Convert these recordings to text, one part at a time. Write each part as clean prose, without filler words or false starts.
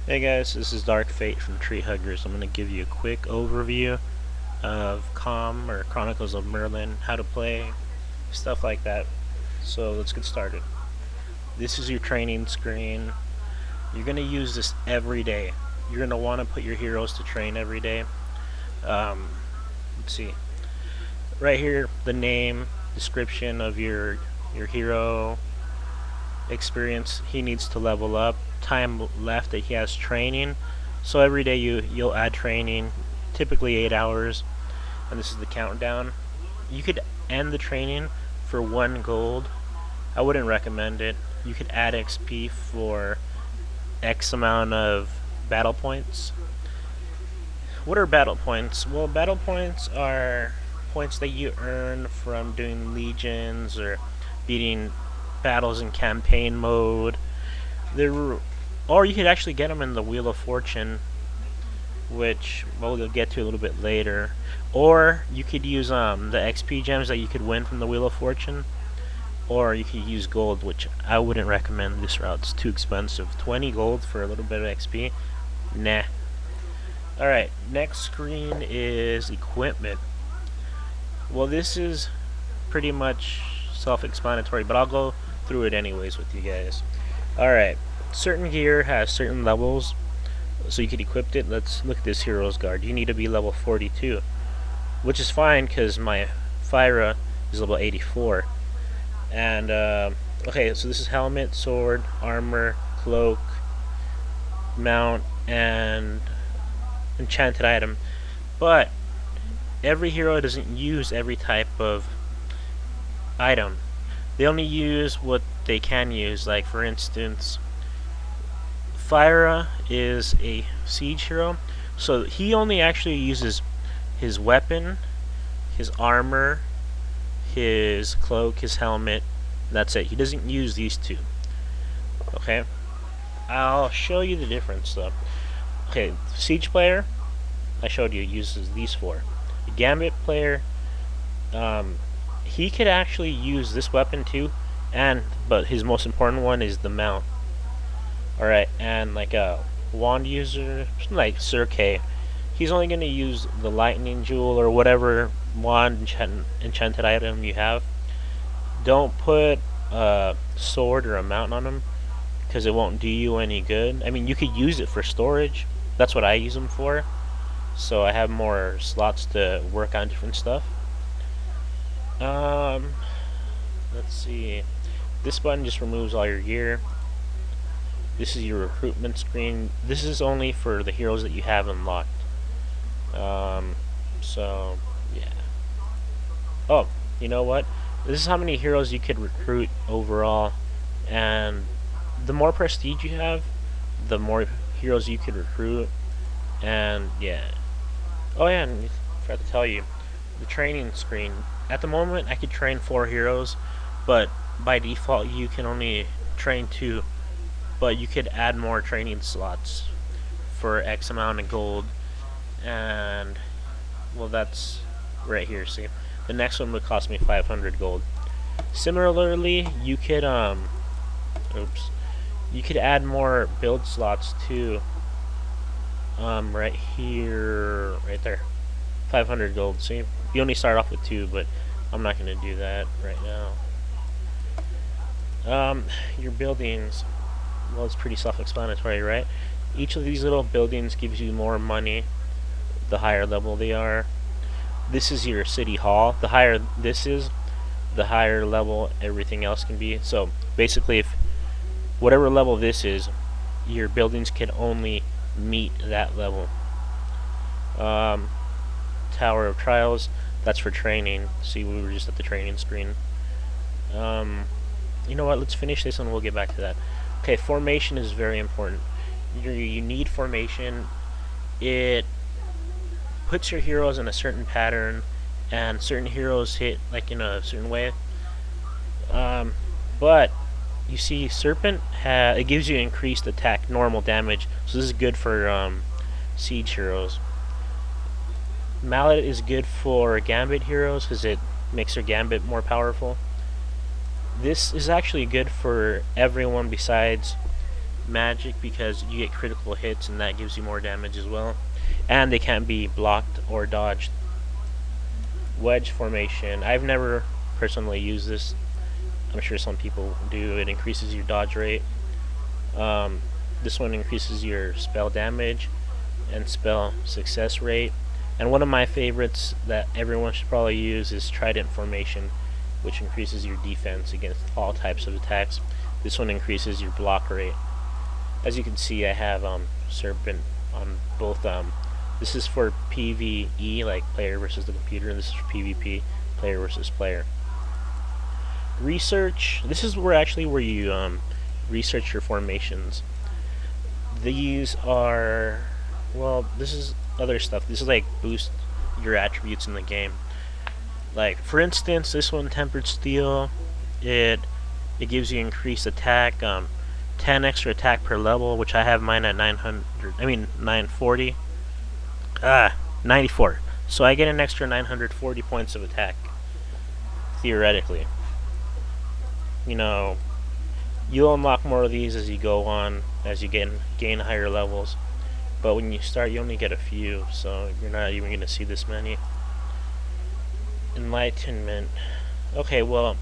Hey guys, this is Dark Fate from Tree Huggers. I'm going to give you a quick overview of or Chronicles of Merlin, how to play, stuff like that. So let's get started. This is your training screen. You're going to use this every day. You're going to want to put your heroes to train every day. Let's see. Right here, the name, description of your hero, experience he needs to level up, time left that he has training. So every day you'll add training, typically 8 hours, and this is the countdown. You could end the training for 1 gold. I wouldn't recommend it. You could add XP for X amount of battle points. What are battle points? Well, battle points are points that you earn from doing legions or beating battles in campaign mode. Or you could actually get them in the Wheel of Fortune, which we'll get to a little bit later. Or you could use the XP gems that you could win from the Wheel of Fortune. Or you could use gold, which I wouldn't recommend this route. It's too expensive. 20 gold for a little bit of XP? Nah. Alright, next screen is equipment. Well, this is pretty much self-explanatory, but I'll go through it anyways with you guys. Alright, certain gear has certain levels, so you can equip it. Let's look at this hero's guard. You need to be level 42, which is fine because my Fyra is level 84. And okay, so this is helmet, sword, armor, cloak, mount, and enchanted item. But every hero doesn't use every type of item. They only use what they can use. Like for instance, Fyra is a siege hero, so he only actually uses his weapon, his armor, his cloak, his helmet. That's it. He doesn't use these two. Okay, I'll show you the difference though. Okay, siege player, I showed you, uses these 4. The gambit player, he could actually use this weapon too, but his most important one is the mount. Alright, and like a wand user, like Sir K, he's only going to use the lightning jewel or whatever wand enchanted item you have. Don't put a sword or a mount on him, because it won't do you any good. I mean, you could use it for storage. That's what I use them for, so I have more slots to work on different stuff. Let's see. This button just removes all your gear. This is your recruitment screen. This is only for the heroes that you have unlocked. So yeah. Oh, you know what? This is how many heroes you could recruit overall, and the more prestige you have, the more heroes you could recruit. And yeah. Oh yeah, and I forgot to tell you, the training screen. At the moment, I could train 4 heroes, but by default, you can only train 2. But you could add more training slots for X amount of gold, and well, that's right here. See, the next one would cost me 500 gold. Similarly, you could you could add more build slots too. Right here, right there, 500 gold. See, you only start off with 2, but I'm not going to do that right now. Your buildings, well, it's pretty self-explanatory, right? Each of these little buildings gives you more money the higher level they are. This is your city hall. The higher this is, the higher level everything else can be. So basically, if whatever level this is, your buildings can only meet that level. Tower of Trials, that's for training. See, we were just at the training screen. You know what, let's finish this and we'll get back to that. Okay, formation is very important. You need formation. It puts your heroes in a certain pattern, and certain heroes hit like in a certain way. But you see, Serpent it gives you increased attack, normal damage, so this is good for siege heroes. Mallet is good for Gambit heroes because it makes their Gambit more powerful. This is actually good for everyone besides magic because you get critical hits and that gives you more damage as well. And they can't be blocked or dodged. Wedge formation. I've never personally used this. I'm sure some people do. It increases your dodge rate. This one increases your spell damage and spell success rate. And one of my favorites that everyone should probably use is Trident Formation, which increases your defense against all types of attacks. This one increases your block rate. As you can see, I have Serpent on both. This is for PvE, like player versus the computer, and this is for PvP, player versus player. Research. This is where you research your formations. These are, well, this is other stuff. This is like boost your attributes in the game. Like for instance, this one, Tempered Steel, it gives you increased attack, 10 extra attack per level, which I have mine at 940. 94. So I get an extra 940 points of attack, theoretically. You know, you'll unlock more of these as you go on, as you gain higher levels. But when you start, you only get a few, so you're not even going to see this many. Enlightenment. Okay, well,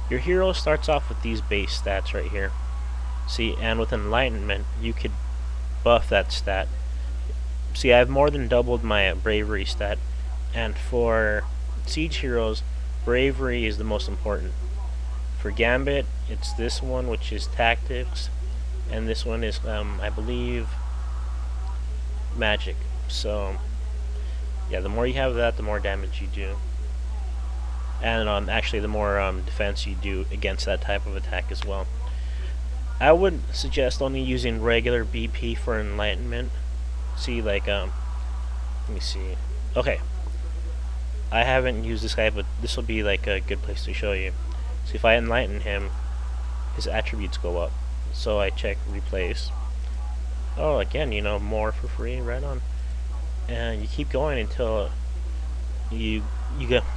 your hero starts off with these base stats right here. See, and with Enlightenment, you could buff that stat. See, I've more than doubled my bravery stat, and for siege heroes, bravery is the most important. For Gambit, it's this one, which is tactics, and this one is, I believe, magic. So, yeah, the more you have that, the more damage you do, and actually, the more defense you do against that type of attack as well. I would suggest only using regular BP for Enlightenment. See, like, let me see. Okay, I haven't used this guy, but this will be like a good place to show you. So if I enlighten him, his attributes go up. So I check replace. Oh, again, you know, more for free, right on. And you keep going until you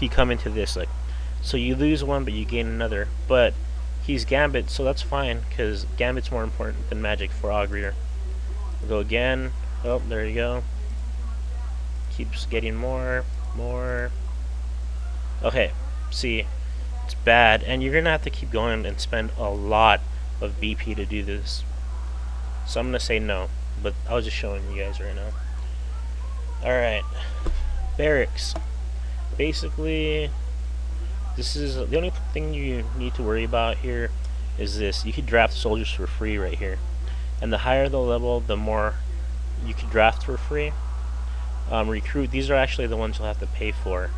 come into this, like, so you lose one, but you gain another. But he's Gambit, so that's fine, because Gambit's more important than magic for Augury. We'll go again. Oh, there you go. Keeps getting more. Okay, see, it's bad, and you're gonna have to keep going and spend a lot of BP to do this. So I'm gonna say no, but I was just showing you guys right now. Alright, Barracks. Basically, this is the only thing you need to worry about here is this. You could draft soldiers for free right here. And the higher the level, the more you can draft for free. Recruit, these are actually the ones you'll have to pay for.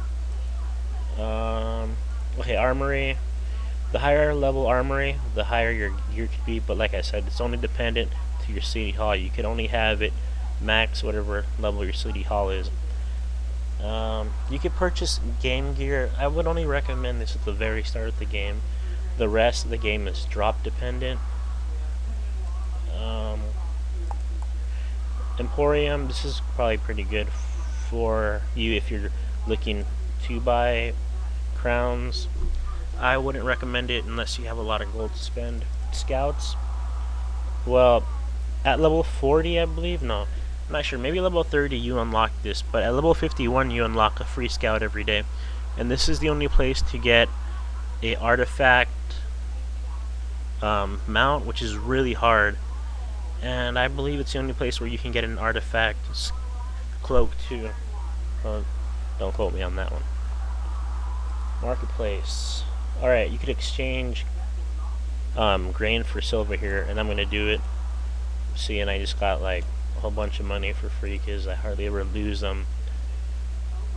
Okay, Armory. The higher level Armory, the higher your gear could be, but like I said, it's only dependent to your city hall. You can only have it max whatever level your city hall is. You could purchase game gear. I would only recommend this at the very start of the game. The rest of the game is drop dependent. Emporium, this is probably pretty good for you if you're looking to buy crowns. I wouldn't recommend it unless you have a lot of gold to spend. Scouts, well, at level 40, I believe, no, I'm not sure, maybe level 30 you unlock this, but at level 51 you unlock a free scout every day, and this is the only place to get a artifact mount, which is really hard. And I believe it's the only place where you can get an artifact cloak too. Don't quote me on that one. Marketplace. Alright, you could exchange grain for silver here, and I'm going to do it. See, and I just got like a whole bunch of money for free because I hardly ever lose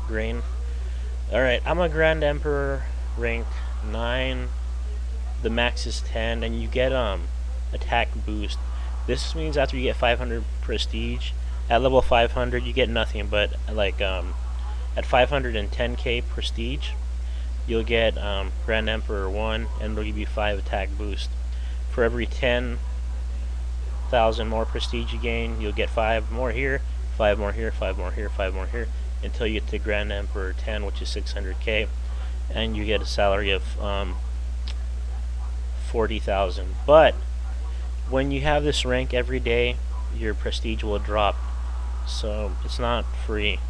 grain. Alright, I'm a Grand Emperor, rank 9. The max is 10, and you get attack boost. This means after you get 500 prestige, at level 500 you get nothing, but like at 510k prestige, you'll get Grand Emperor 1, and it'll give you 5 attack boost. For every 10,000 more prestige you gain, you'll get 5 more here, 5 more here, 5 more here, 5 more here, until you get to Grand Emperor 10, which is 600k, and you get a salary of 40,000. But when you have this rank every day, your prestige will drop. So it's not free.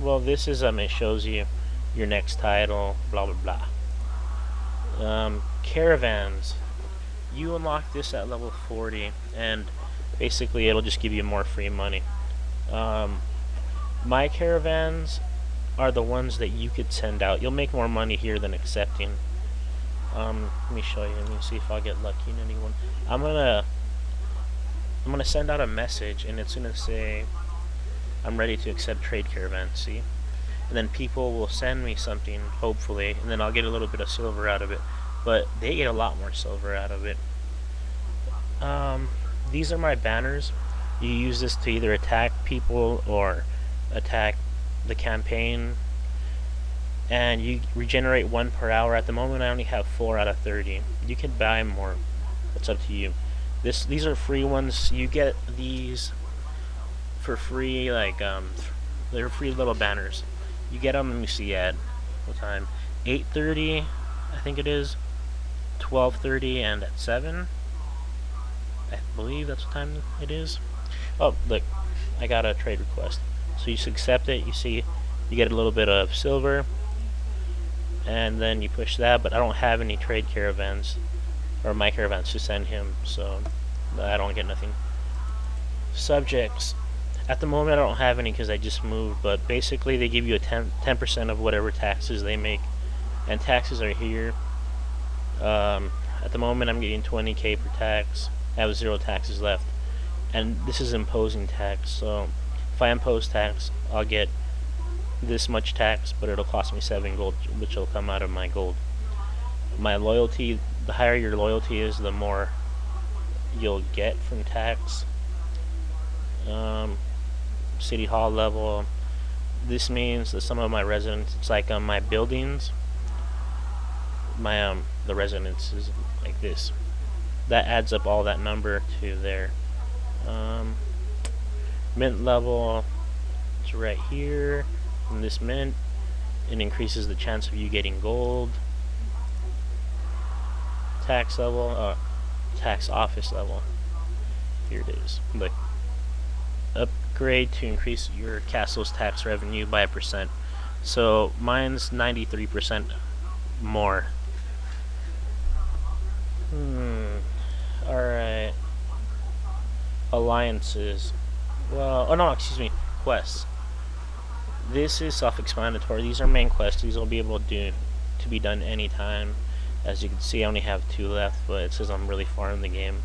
Well, this is it shows you your next title, blah blah blah. Caravans. You unlock this at level 40, and basically it'll just give you more free money. My caravans are the ones that you could send out. You'll make more money here than accepting. Let me show you. Let me see if I'll get lucky in anyone. I'm gonna send out a message, and it's gonna say I'm ready to accept trade caravans. See, and then people will send me something, hopefully, and then I'll get a little bit of silver out of it. But they get a lot more silver out of it. These are my banners. You use this to either attack people or attack the campaign, and you regenerate 1 per hour. At the moment I only have 4 out of 30. You can buy more, it's up to you. These are free ones. You get these for free, like they're free little banners. You get them. Let me see at what time. 8:30 I think it is, 12:30, and at 7 I believe that's what time it is. Oh look, I got a trade request. So you just accept it. You see you get a little bit of silver, and then you push that, but I don't have any trade caravans or my caravans to send him, so I don't get nothing. Subjects. At the moment I don't have any because I just moved, but basically they give you a 10% of whatever taxes they make, and taxes are here. At the moment I'm getting 20k per tax. I have 0 taxes left, and this is imposing tax, so if I impose tax I'll get this much tax, but it'll cost me 7 gold, which will come out of my gold. My loyalty, the higher your loyalty is, the more you'll get from tax. City hall level. This means that some of my residents, it's like my buildings, my the residences like this. That adds up all that number to there. Mint level, it's right here. In this mint, it increases the chance of you getting gold. Tax level, tax office level. Here it is. Look. Upgrade to increase your castle's tax revenue by 1%. So mine's 93% more. Alright. Alliances. Well, oh no, excuse me. Quests. This is self-explanatory. These are main quests. These will be able to be done anytime. As you can see, I only have 2 left, but it says I'm really far in the game.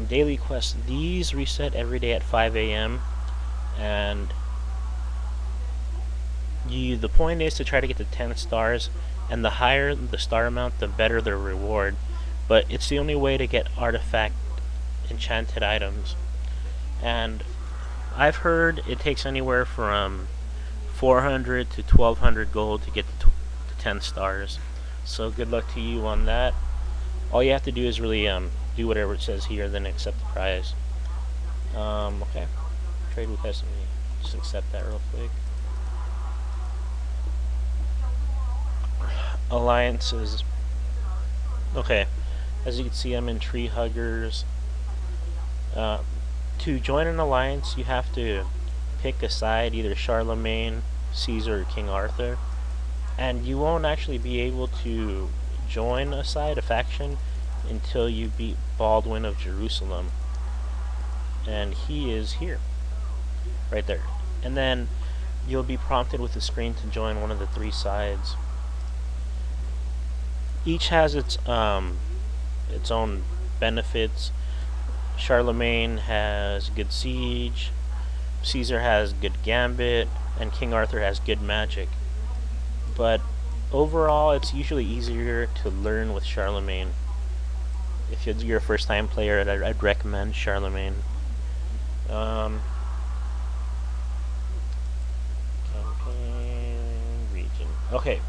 Daily quests. These reset every day at 5 a.m. and the point is to try to get to 10 stars, and the higher the star amount, the better the reward. But it's the only way to get artifact enchanted items, and I've heard it takes anywhere from 400 to 1200 gold to get to 10 stars. So good luck to you on that. All you have to do is really do whatever it says here, then accept the prize. Okay. Trade request. Let me just accept that real quick. Alliances. Okay. As you can see, I'm in Tree Huggers. To join an alliance, you have to pick a side, either Charlemagne, Caesar, or King Arthur. And you won't actually be able to join a side, a faction, until you beat Baldwin of Jerusalem. And he is here. Right there. And then you'll be prompted with a screen to join one of the 3 sides. Each has its own benefits. Charlemagne has good siege, Caesar has good gambit, and King Arthur has good magic. But overall, it's usually easier to learn with Charlemagne. If you're a first-time player, I'd recommend Charlemagne. Campaign region. Okay.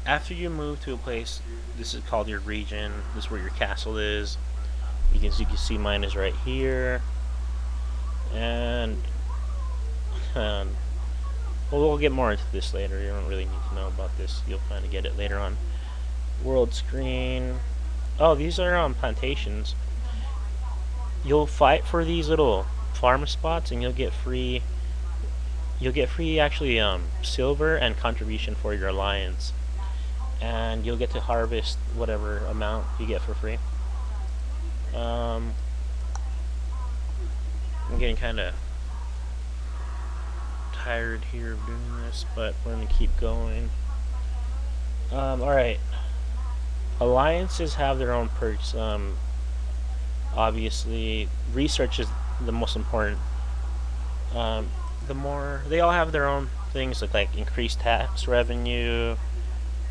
After you move to a place, this is called your region. This is where your castle is. You can see mine is right here. And well, we'll get more into this later. You don't really need to know about this. You'll kind of get it later on. World screen. Oh, these are plantations. You'll fight for these little farm spots, and you'll get free. You'll get free actually silver and contribution for your alliance, and you'll get to harvest whatever amount you get for free. Um, I'm getting kind of tired here of doing this, but we're gonna keep going. All right. Alliances have their own perks. Obviously, research is the most important. Um, the more they all have their own things like increased tax revenue,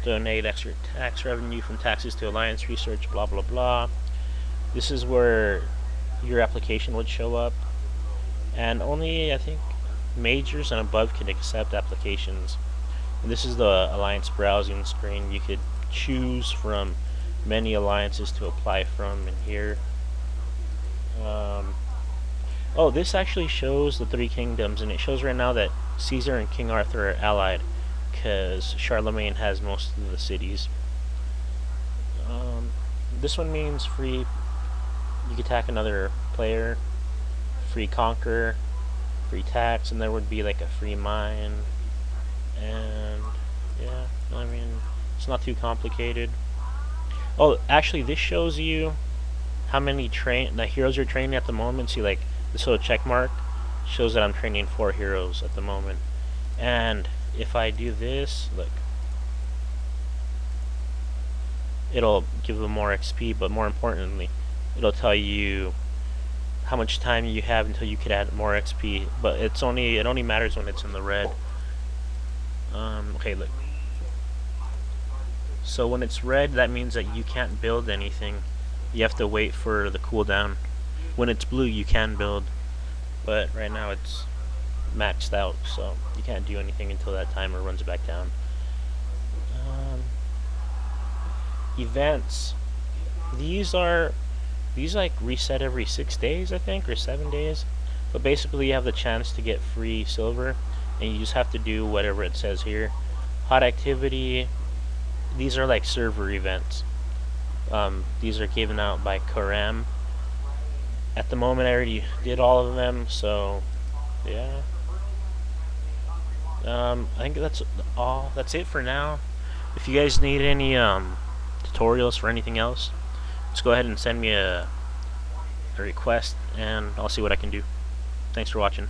donate extra tax revenue from taxes to alliance research, blah blah blah. This is where your application would show up, and only I think majors and above can accept applications. And this is the alliance browsing screen. You could choose from many alliances to apply from in here. Oh, this actually shows the three kingdoms, and it shows right now that Caesar and King Arthur are allied because Charlemagne has most of the cities. This one means free. You can attack another player, free conquer, free tax, and there would be like a free mine. And yeah, I mean, it's not too complicated. Oh, actually, this shows you how many the heroes you're training at the moment. See, like this little check mark shows that I'm training 4 heroes at the moment. And if I do this, look, it'll give them more XP, but more importantly, it'll tell you how much time you have until you could add more XP. But it only matters when it's in the red. Okay, look. So when it's red, that means that you can't build anything. You have to wait for the cooldown. When it's blue, you can build, but right now it's maxed out, so you can't do anything until that timer runs back down. Events. These like reset every 6 days, I think, or 7 days. But basically, you have the chance to get free silver, and you just have to do whatever it says here. Hot activity. These are like server events. These are given out by Karam. At the moment, I already did all of them, so yeah. I think that's all. That's it for now. If you guys need any tutorials for anything else, just go ahead and send me a request, and I'll see what I can do. Thanks for watching.